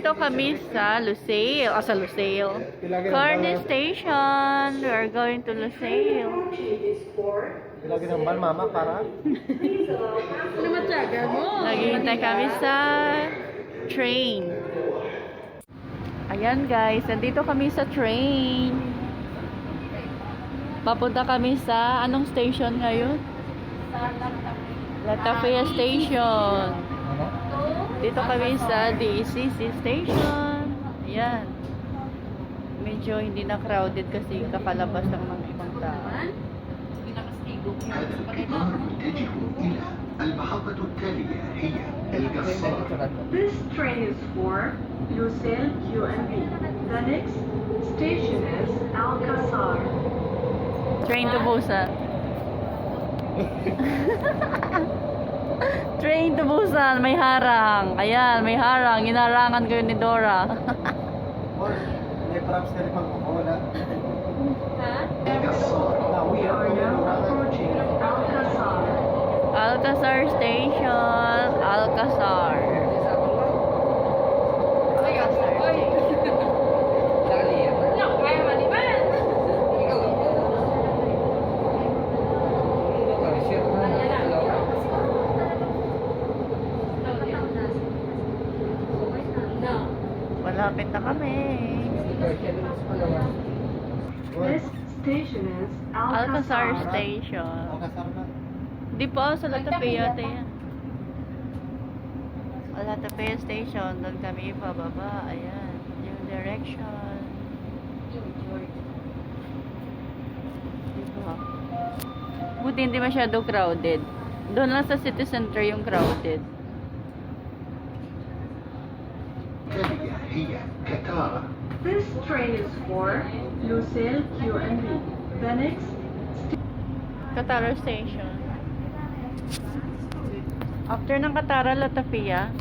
Nandito kami sa Lusail. Sa Lusail. Kearney Station. We are going to Lusail. Lagi ng bal, mama, para? Ano matyaga mo? Naghihintay kami sa train. Ayan guys, nandito kami sa train. Papunta kami sa anong station ngayon? Latafia Station. Dito kami sa DECC Station. Ayan. Medyo hindi na crowded kasi kakalabas ng mga ibang tao. القطار يتجه إلى المحطة التالية هي القصار. This train is for Lucille QNB. The next station is Alcazar. Train to Busan. Train to Busan. May harang. Ayan, may harang. Inarangan ko yun ni Dora. May props na rin pag-wala. القصار. We are now approaching Alcazar. Alcazar Station. Alcazar. Malapit na kami. This station is Alcazar Alcazar. Station. Kasar na. Di po, sa Latapia yan. Latapia Station. Doon kami pababa. Ayan. Yung direction. Diba? Buti hindi masyado crowded. Doon lang sa city center yung crowded. التالية هي كتارا. This train is for Lucille QNB. The next Katara Station. After ng Katara, Latapia.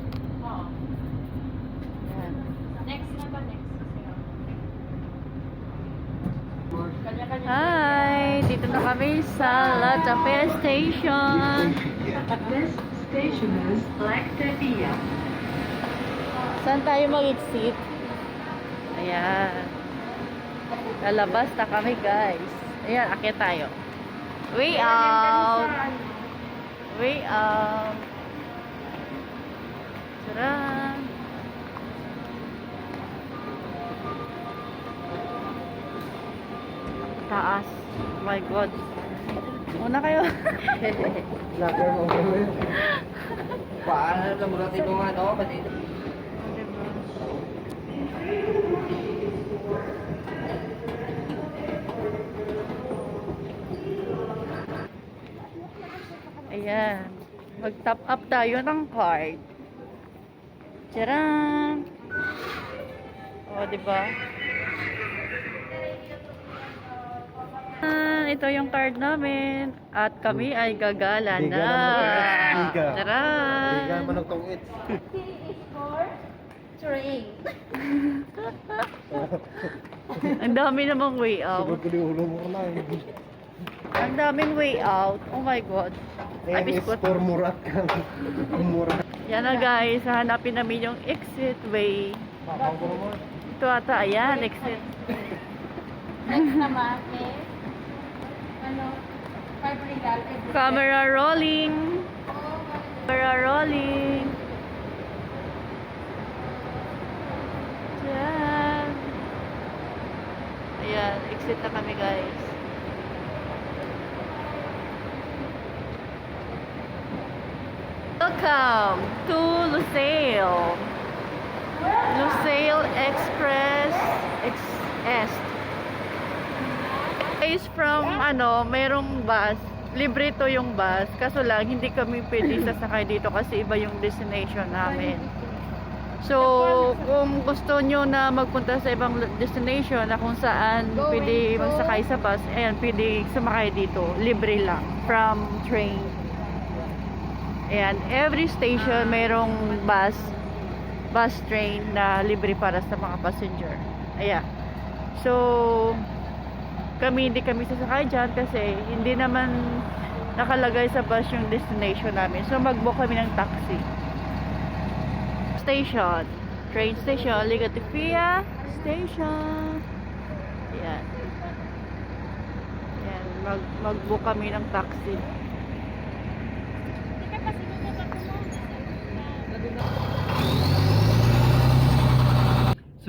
Ayan. Hi! Dito na kami sa Latapia Station. this station is Lactadia. Saan tayo mag-exit? Ayan. Lalabas na kami, guys. Ayan, akyat tayo. Way out! Way out! Tara! Taas. Oh my God. Una kayo. Lager mo ko yun. Paano na mula tayo mga ano? Kanina. Ayan. Mag-top up tayo ng card. Tcharam! O, diba? Ito yung card namin. At kami ay gagala Biga na. naman. Biga. Tcharam! Biga manugtong it. Ang dami namang way out. Siguro ko ulo mo ko lang. Ang daming way out. Oh my God. Ay, M is biskot. for murat kang. Murat. Yan na guys. Hanapin namin yung exit way. Ito ata. Ayan, exit. Next naman is ano? Fabrical. Camera rolling. Camera rolling. Yan. Ayan, exit na kami guys. Welcome to Lusail. Lusail Express Est. Guys, from merong bus. Libre to yung bus. Kaso lang, hindi kami pwede sasakay dito kasi iba yung destination namin. So, kung gusto nyo na magpunta sa ibang destination na kung saan pwede magsakay sa bus, ayan, pwede sumakay dito. Libre lang. From train. Ayan, every station mayroong bus train na libre para sa mga passenger. Ayan. So, hindi kami sasakay dyan kasi hindi naman nakalagay sa bus yung destination namin. So, mag-book kami ng taxi. Station. train station, Ligatipia Station. Yan. Yan, mag-book kami ng taxi.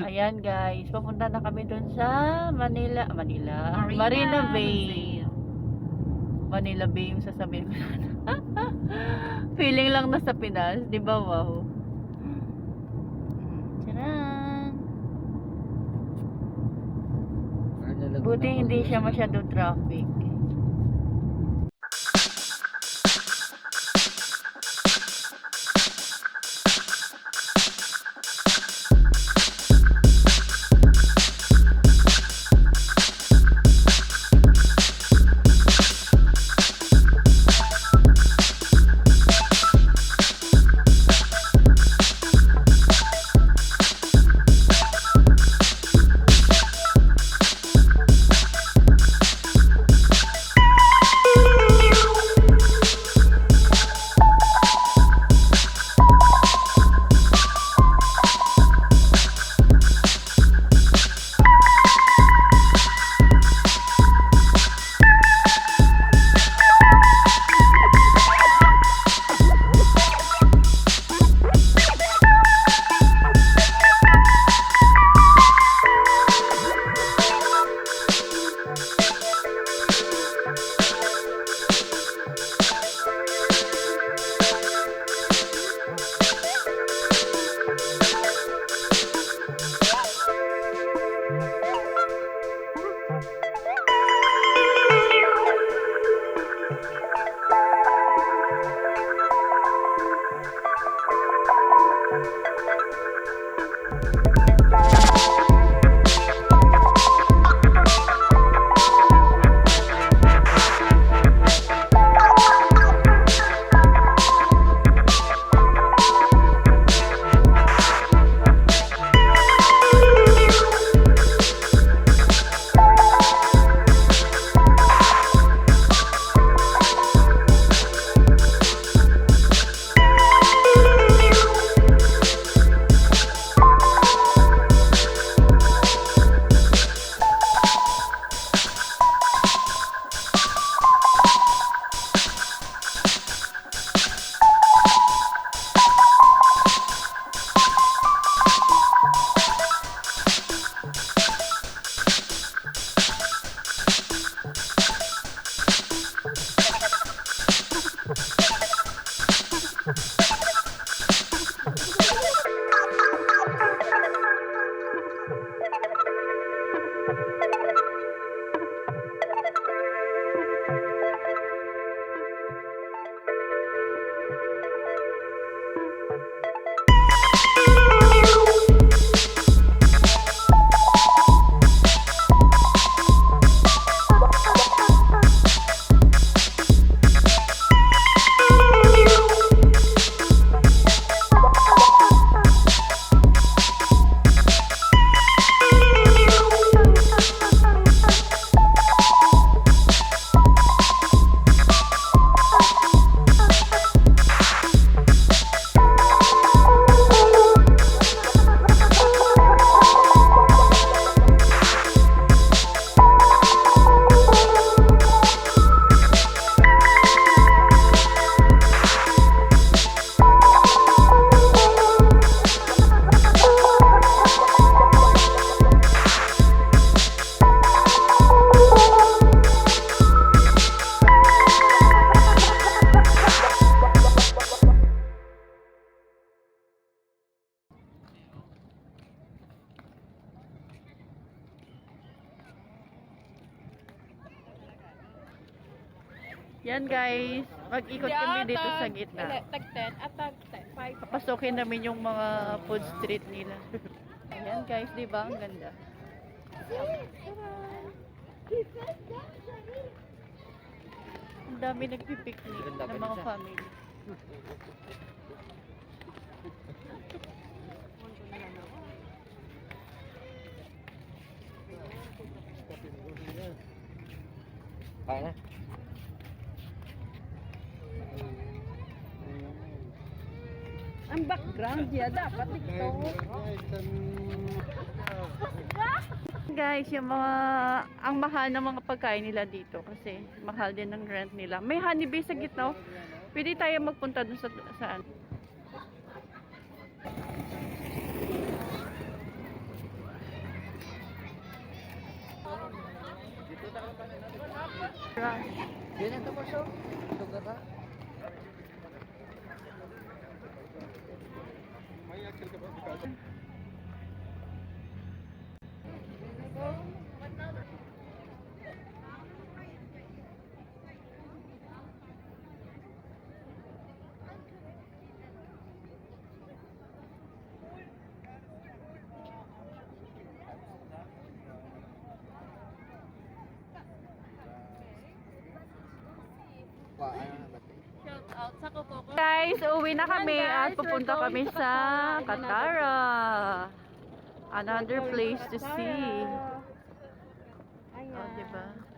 Ayan guys, papunta na kami dun sa Marina Bay. Manila Bay yung sasabihin ko. Feeling lang nasa Pinas, di ba wow? Tcharan! Buti hindi siya masyadong traffic. Yan guys, mag-ikot kami dito sa gitna. Tag-10 at tag-5. Papasokin namin yung mga food street nila. Yan guys, di ba? Ang ganda. Ang dami nagpipiknik ng mga family. Kaya na. Ang background niya dapat ito. Guys, yung mga ang mahal ng mga pagkain nila dito kasi mahal din ng rent nila. May honeybee sa gitna. Oh. Pwede tayo magpunta dun sa saan. Yan ang tapos oh. Lugar ha. Shout out sa Coco. Guys, uwi na kami Ayan, guys, at pupunta we're kami going to sa Katara. Katara. Another place to see. Ayan. Oh, diba?